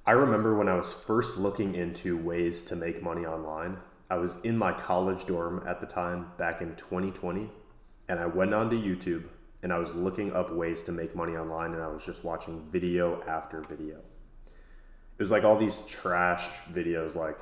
I remember when I was first looking into ways to make money online. I was in my college dorm at the time back in 2020, and I went onto YouTube and I was looking up ways to make money online, and I was just watching video after video. It was like all these trash videos like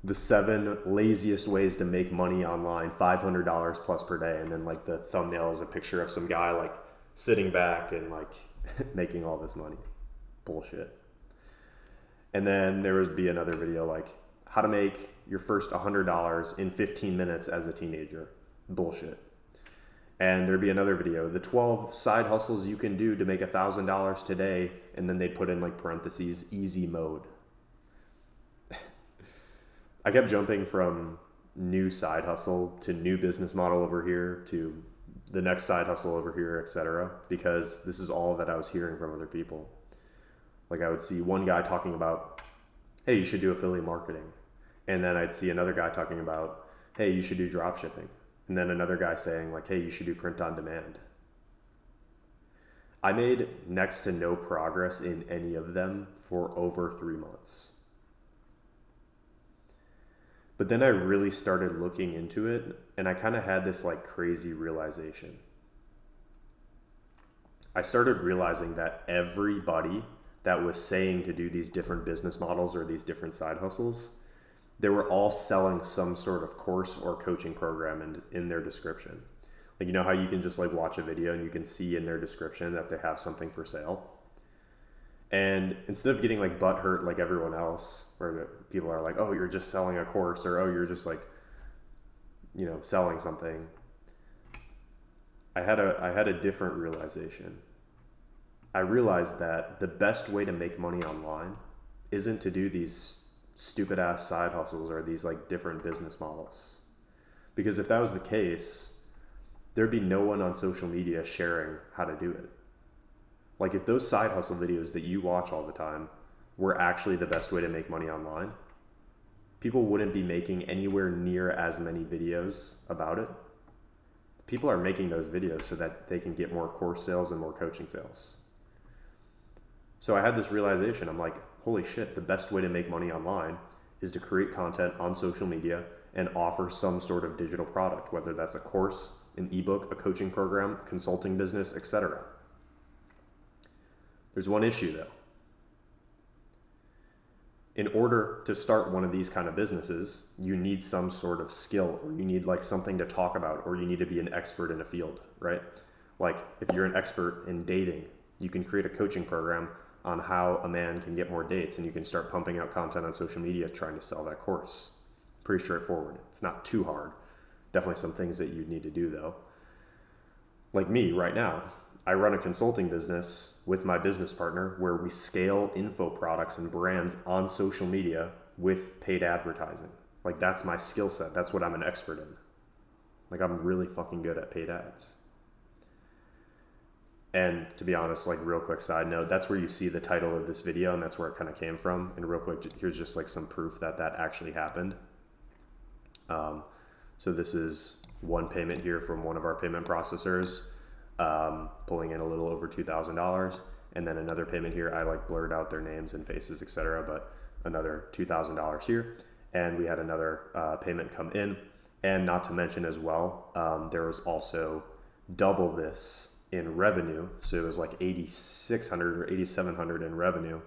the 7 laziest ways to make money online, $500 plus per day. And then like the thumbnail is a picture of some guy like sitting back and like making all this money. Bullshit. And then there would be another video like how to make your first $100 in 15 minutes as a teenager. Bullshit. And there'd be another video, the 12 side hustles you can do to make $1,000 today. And then they'd put in like parentheses, easy mode. I kept jumping from new side hustle to new business model over here to the next side hustle over here, etc. Because this is all that I was hearing from other people. Like I would see one guy talking about, hey, you should do affiliate marketing. And then I'd see another guy talking about, hey, you should do drop shipping. And then another guy saying like, hey, you should do print on demand. I made next to no progress in any of them for over 3 months. But then I really started looking into it, and I kind of had this like crazy realization. I started realizing that everybody that was saying to do these different business models or these different side hustles, they were all selling some sort of course or coaching program in their description. Like, you know how you can just like watch a video and you can see in their description that they have something for sale? And instead of getting like butt hurt like everyone else, where people are like, oh, you're just selling a course, or oh, you're just like, you know, selling something. I had a different realization. I realized that the best way to make money online isn't to do these stupid ass side hustles or these like different business models. Because if that was the case, there'd be no one on social media sharing how to do it. Like if those side hustle videos that you watch all the time were actually the best way to make money online, people wouldn't be making anywhere near as many videos about it. People are making those videos so that they can get more course sales and more coaching sales. So I had this realization. I'm like, holy shit, the best way to make money online is to create content on social media and offer some sort of digital product, whether that's a course, an ebook, a coaching program, consulting business, etc. There's one issue though. In order to start one of these kind of businesses, you need some sort of skill, or you need like something to talk about, or you need to be an expert in a field, right? Like if you're an expert in dating, you can create a coaching program on how a man can get more dates, and you can start pumping out content on social media trying to sell that course. Pretty straightforward. It's not too hard. Definitely some things that you need to do though. Like me right now, I run a consulting business with my business partner where we scale info products and brands on social media with paid advertising. Like that's my skill set. That's what I'm an expert in. Like I'm really fucking good at paid ads. And to be honest, like real quick side note, that's where you see the title of this video, and that's where it kind of came from. And real quick, here's just like some proof that that actually happened. So this is one payment here from one of our payment processors. Pulling in a little over $2,000, and then another payment here. I like blurred out their names and faces, etc., but another $2,000 here. And we had another payment come in. And not to mention as well, there was also double this in revenue. So it was like 8,600 or 8,700 in revenue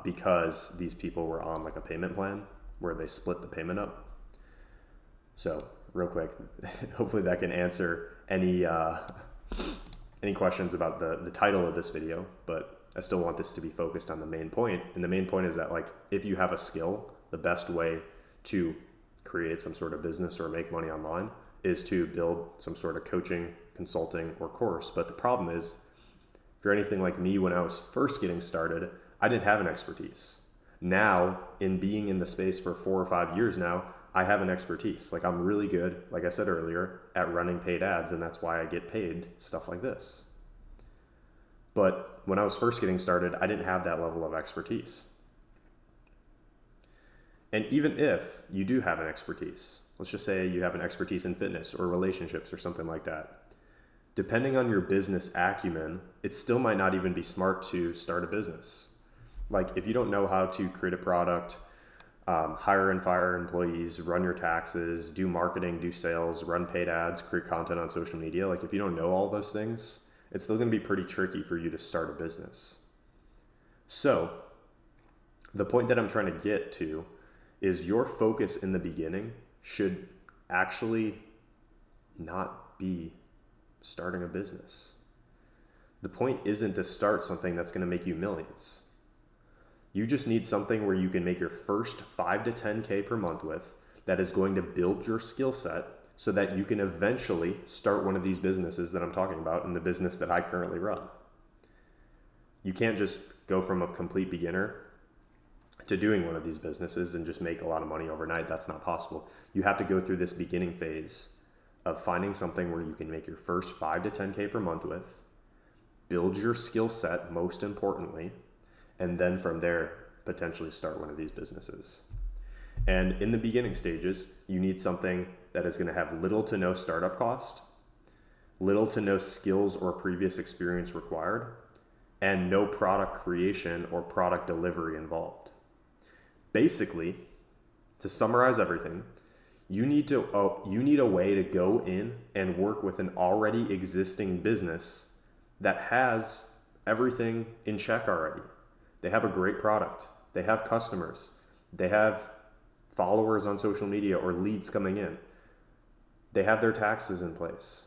because these people were on like a payment plan where they split the payment up. So real quick, hopefully that can answer any questions about the title of this video, but I still want this to be focused on the main point. And the main point is that like, if you have a skill, the best way to create some sort of business or make money online is to build some sort of coaching, consulting, or course. But the problem is, if you're anything like me, when I was first getting started, I didn't have an expertise. Now, in being in the space for 4 or 5 years now, I have an expertise. Like I'm really good, like I said earlier, at running paid ads, and that's why I get paid stuff like this. But when I was first getting started, I didn't have that level of expertise. And even if you do have an expertise, let's just say you have an expertise in fitness or relationships or something like that, depending on your business acumen, it still might not even be smart to start a business. Like if you don't know how to create a product, hire and fire employees, run your taxes, do marketing, do sales, run paid ads, create content on social media, like if you don't know all those things, it's still going to be pretty tricky for you to start a business. So the point that I'm trying to get to is your focus in the beginning should actually not be starting a business. The point isn't to start something that's going to make you millions. You just need something where you can make your first 5 to 10K per month with, that is going to build your skill set so that you can eventually start one of these businesses that I'm talking about in the business that I currently run. You can't just go from a complete beginner to doing one of these businesses and just make a lot of money overnight. That's not possible. You have to go through this beginning phase of finding something where you can make your first 5 to 10K per month with, build your skill set most importantly, and then from there, potentially start one of these businesses. And in the beginning stages, you need something that is going to have little to no startup cost, little to no skills or previous experience required, and no product creation or product delivery involved. Basically, to summarize everything, you need a way to go in and work with an already existing business that has everything in check already. They have a great product. They have customers. They have followers on social media or leads coming in. They have their taxes in place.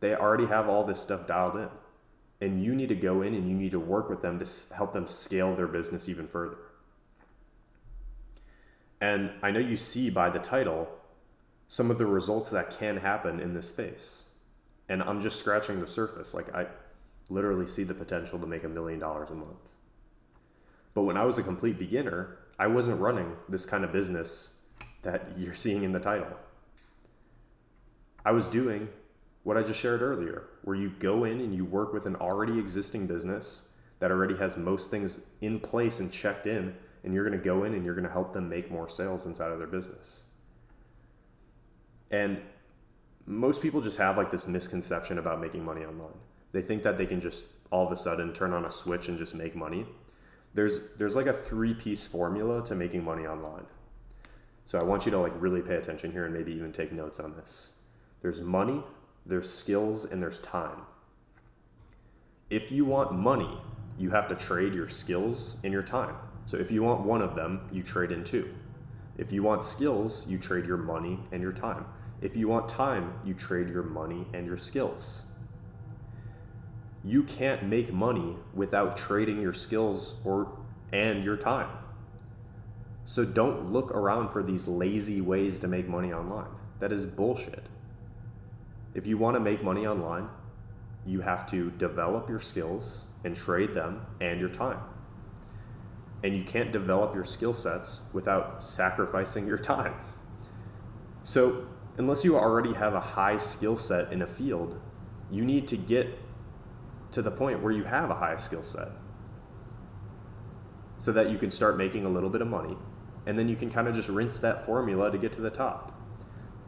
They already have all this stuff dialed in. And you need to go in and you need to work with them to help them scale their business even further. And I know you see by the title some of the results that can happen in this space. And I'm just scratching the surface. Like I literally see the potential to make $1 million a month. But when I was a complete beginner, I wasn't running this kind of business that you're seeing in the title. I was doing what I just shared earlier, where you go in and you work with an already existing business that already has most things in place and checked in, and you're going to go in and you're going to help them make more sales inside of their business. And most people just have like this misconception about making money online. They think that they can just all of a sudden turn on a switch and just make money. There's like a 3-piece formula to making money online. So I want you to like really pay attention here and maybe even take notes on this. There's money, there's skills, and there's time. If you want money, you have to trade your skills and your time. So if you want one of them, you trade in 2. If you want skills, you trade your money and your time. If you want time, you trade your money and your skills. You can't make money without trading your skills and your time. So don't look around for these lazy ways to make money online. That is bullshit. If you want to make money online, you have to develop your skills and trade them and your time. And you can't develop your skill sets without sacrificing your time. So unless you already have a high skill set in a field, you need to get to the point where you have a high skill set so that you can start making a little bit of money, and then you can kind of just rinse that formula to get to the top.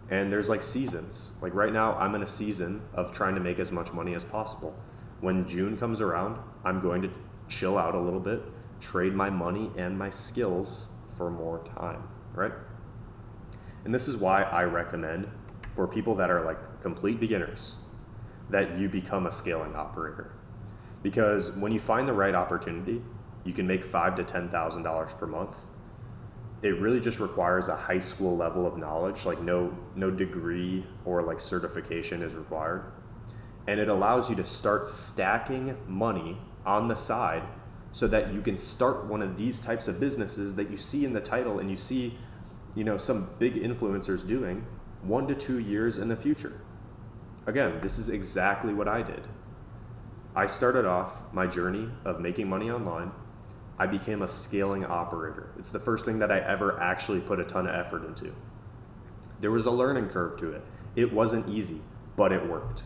And there's like seasons. Like right now, I'm in a season of trying to make as much money as possible. When June comes around, I'm going to chill out a little bit, trade my money and my skills for more time, right? And this is why I recommend for people that are like complete beginners that you become a scaling operator. Because when you find the right opportunity, you can make $5,000 to $10,000 per month. It really just requires a high school level of knowledge, like no degree or like certification is required. And it allows you to start stacking money on the side so that you can start one of these types of businesses that you see in the title and you see, some big influencers doing 1 to 2 years in the future. Again, this is exactly what I did. I started off my journey of making money online. I became a scaling operator. It's the first thing that I ever actually put a ton of effort into. There was a learning curve to it. It wasn't easy, but it worked.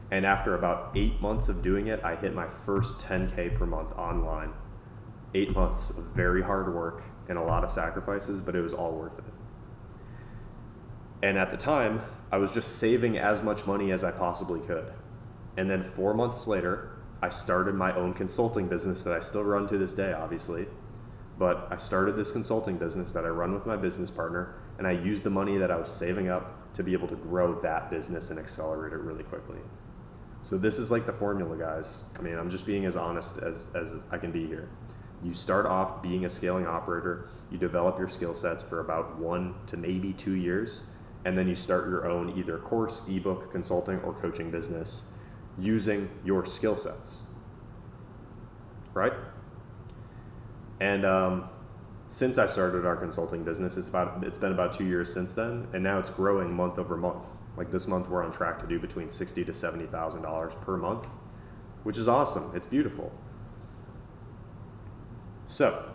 And after about 8 months of doing it, I hit my first 10K per month online. 8 months of very hard work and a lot of sacrifices, but it was all worth it. And at the time, I was just saving as much money as I possibly could. And then 4 months later, I started my own consulting business that I still run to this day, obviously. But I started this consulting business that I run with my business partner, and I used the money that I was saving up to be able to grow that business and accelerate it really quickly. So this is like the formula, guys. I mean, I'm just being as honest as I can be here. You start off being a scaling operator, you develop your skill sets for about 1 to maybe 2 years, and then you start your own either course, ebook, consulting, or coaching business using your skill sets, right? And since I started our consulting business, it's been about 2 years since then, and now it's growing month over month. Like this month, we're on track to do between $60,000 to $70,000 per month, which is awesome. It's beautiful. So,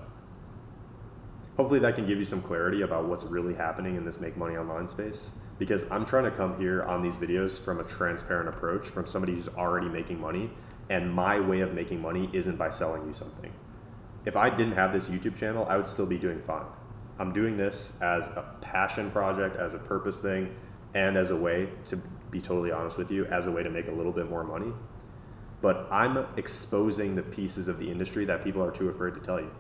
hopefully that can give you some clarity about what's really happening in this make money online space, because I'm trying to come here on these videos from a transparent approach from somebody who's already making money, and my way of making money isn't by selling you something. If I didn't have this YouTube channel, I would still be doing fine. I'm doing this as a passion project, as a purpose thing, and as a way, to be totally honest with you, as a way to make a little bit more money. But I'm exposing the pieces of the industry that people are too afraid to tell you.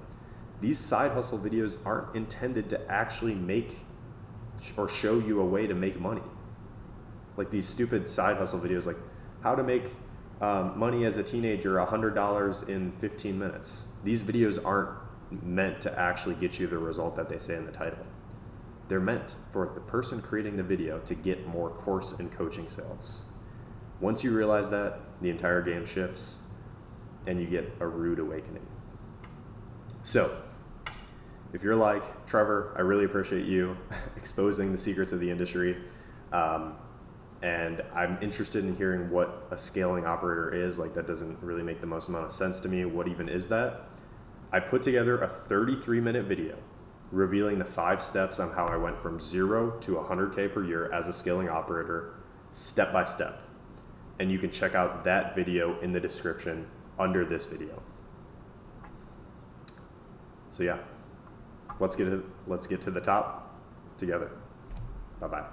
These side hustle videos aren't intended to actually make or show you a way to make money. Like these stupid side hustle videos, like how to make money as a teenager, $100 in 15 minutes. These videos aren't meant to actually get you the result that they say in the title. They're meant for the person creating the video to get more course and coaching sales. Once you realize that, the entire game shifts and you get a rude awakening. So, if you're like, Trevor, I really appreciate you exposing the secrets of the industry, and I'm interested in hearing what a scaling operator is. Like, that doesn't really make the most amount of sense to me. What even is that? I put together a 33-minute video revealing the 5 steps on how I went from 0 to 100K per year as a scaling operator, step by step. And you can check out that video in the description under this video. So yeah, let's get to the top together. Bye-bye.